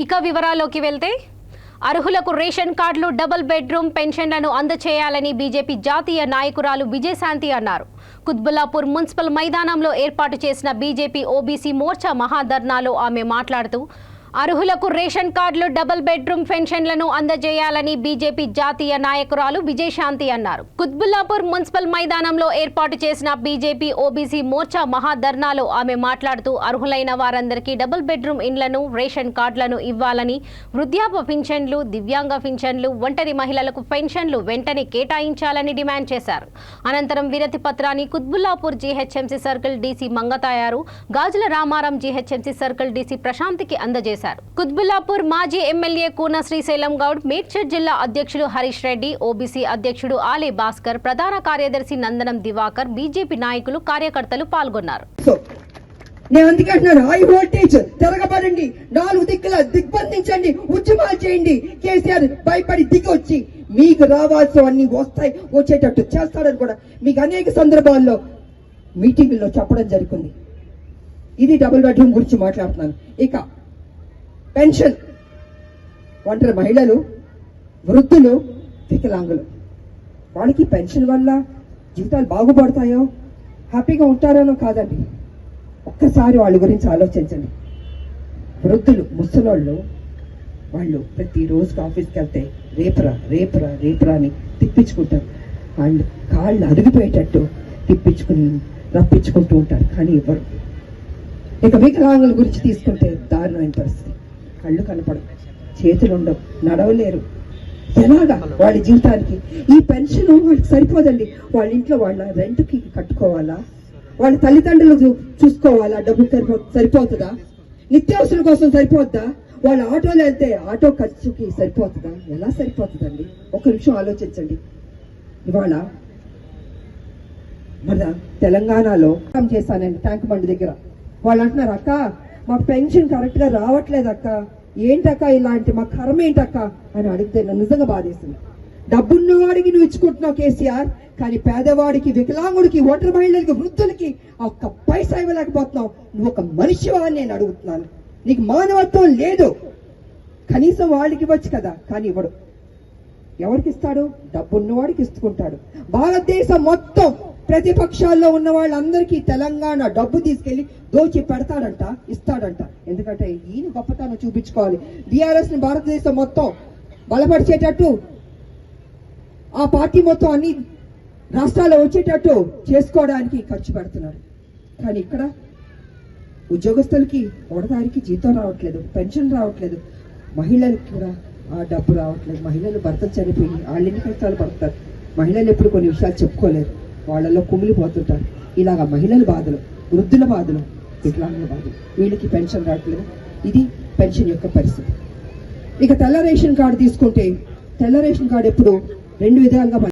ఇక వివరాల్లోకి వెళ్తే అర్హులకు రేషన్ కార్డులు, డబుల్ బెడ్రూమ్ పెన్షన్లను అందజేయాలని బీజేపీ జాతీయ నాయకురాలు విజయశాంతి అన్నారు. కుత్బుల్లాపూర్ మున్సిపల్ మైదానంలో ఏర్పాటు చేసిన బీజేపీ ఓబీసీ మోర్చా మహాధర్నాలో ఆమె మాట్లాడుతూ అర్హులకు రేషన్ కార్డులు, డబుల్ బెడ్రూమ్ పెన్షన్లను అందజేయాలని బీజేపీ జాతీయ నాయకురాలు విజయశాంతి అన్నారు. కుత్బుల్లాపూర్ మున్సిపల్ మైదానంలో ఏర్పాటు చేసిన బీజేపీ ఓబీసీ మోర్చా మహాధర్నాలో ఆమె మాట్లాడుతూ అర్హులైన వారందరికీ డబుల్ బెడ్రూమ్ ఇండ్లను, రేషన్ కార్డులను ఇవ్వాలని, వృద్ధాప్య పింఛన్లు, దివ్యాంగ పింఛన్లు, ఒంటరి మహిళలకు పెన్షన్లు వెంటనే కేటాయించాలని డిమాండ్ చేశారు. అనంతరం వినతి పత్రాన్ని Quthbullapur GHMC circle DC Mangatayaru, Gajula Ramaram GHMC circle DC ప్రశాంత్కి అందజేశారు. కుత్బుల్లాపూర్ మాజీ ఎమ్మెల్యే కూన శ్రీశైలం గౌడ్, మేడ్చల్ జిల్లా అధ్యక్షుడు హరీష్ రెడ్డి, ఓబీసీ అధ్యక్షుడు ఆలే భాస్కర్, ప్రధాన కార్యదర్శి నందనం దివాకర్, బీజేపీ నాయకులు, కార్యకర్తలు పాల్గొన్నారు. హై వోల్టేజ్ తిరగబడండి, 4 దిక్కుల దిగ్బంధించండి, ఉద్యమాలు చేయండి. కేసీఆర్ భయపడి దిగి వచ్చి మీకు రావాల్సినవన్నీ వస్తాయి, వచ్చేటట్టు చేస్తాడని కూడా మీకు అనేక సందర్భాల్లో మీటింగుల్లో చెప్పడం జరుగుతుంది. ఇది డబుల్ బెడ్రూమ్ గురించి మాట్లాడుతున్నాను. ఇక పెన్షన్, ఒంటరి మహిళలు, వృద్ధులు, వికలాంగులు, వాళ్ళకి పెన్షన్ వల్ల జీవితాలు బాగుపడతాయో, హ్యాపీగా ఉంటారనో కాదండి. ఒక్కసారి వాళ్ళ గురించి ఆలోచించండి. వృద్ధులు, ముసలోళ్ళు, వాళ్ళు ప్రతిరోజు ఆఫీస్కి వెళ్తే రేపురా రేపురా రేపురా అని తిప్పించుకుంటారు. వాళ్ళు కాళ్ళు అరిగిపోయేటట్టు రప్పించుకుంటూ ఉంటారు, కానీ ఇవ్వరు. ఇక వికలాంగుల గురించి తీసుకుంటే దారుణమైన పరిస్థితి. కళ్ళు కనపడవు, చేతులు ఉండవు, నడవలేరు. ఎలాగా వాళ్ళ జీవితానికి ఈ పెన్షన్ వాళ్ళకి సరిపోదండి. వాళ్ళ ఇంట్లో వాళ్ళ రెంట్కి కట్టుకోవాలా, వాళ్ళ తల్లిదండ్రులు చూసుకోవాలా, డబ్బు సరిపోతుందా? నిత్యావసరం కోసం సరిపోద్దా? వాళ్ళ ఆటోలో వెళ్తే ఆటో ఖర్చుకి సరిపోతుందా? ఎలా సరిపోతుందండి? ఒక నిమిషం ఆలోచించండి. ఇవాళ మన తెలంగాణలో చేశానండి ట్యాంక్ బండి దగ్గర. వాళ్ళు అంటున్నారు, అక్క మాకు పెన్షన్ కరెక్ట్ గా రావట్లేదు అక్క, ఏంటక్క ఇలాంటి మా కర్మ ఏంటక్క అని అడిగితే నన్ను నిజంగా బాధేస్తుంది. డబ్బున్నవాడికి నువ్వు ఇచ్చుకుంటున్నావు కేసీఆర్, కానీ పేదవాడికి, వికలాంగుడికి, ఒంటరి మహిళలకి, వృద్ధులకి ఒక్క పైసా ఇవ్వలేకపోతున్నావు. నువ్వు ఒక మనిషివా అని నేను అడుగుతున్నాను. నీకు మానవత్వం లేదు. కనీసం వాళ్ళకి ఇవ్వచ్చు కదా, కానీ ఇవ్వడు. ఎవరికి ఇస్తాడు? డబ్బున్నవాడికి ఇస్తుకుంటాడు. భారతదేశం మొత్తం ప్రతిపక్షాల్లో ఉన్న వాళ్ళందరికీ తెలంగాణ డబ్బు తీసుకెళ్లి దోచి పెడతాడంట, ఇస్తాడంట. ఎందుకంటే ఈయన గొప్పతనం చూపించుకోవాలి. బీఆర్ఎస్ ని భారతదేశం మొత్తం బలపరిచేటట్టు, ఆ పార్టీ మొత్తం అన్ని రాష్ట్రాల్లో వచ్చేటట్టు చేసుకోవడానికి ఖర్చు పెడుతున్నారు. కానీ ఇక్కడ ఉద్యోగస్తులకి ఒకదానికి జీతం రావట్లేదు, పెన్షన్ రావట్లేదు, మహిళలకి కూడా ఆ డబ్బు రావట్లేదు. మహిళలు భర్త చనిపోయి వాళ్ళు ఎన్ని కష్టాలు పడతారు. మహిళలు ఎప్పుడు కొన్ని విషయాలు చెప్పుకోలేరు, వాళ్ళలో కుమిలిపోతుంటారు. ఇలాగా మహిళల బాధలు, వృద్ధుల బాధలు, వికలాంగుల బాధలు, వీళ్ళకి పెన్షన్ రావట్లేదు. ఇది పెన్షన్ యొక్క పరిస్థితి. ఇక తెల్ల రేషన్ కార్డు తీసుకుంటే, తెల్ల రేషన్ కార్డు ఎప్పుడు 2 విధాలుగా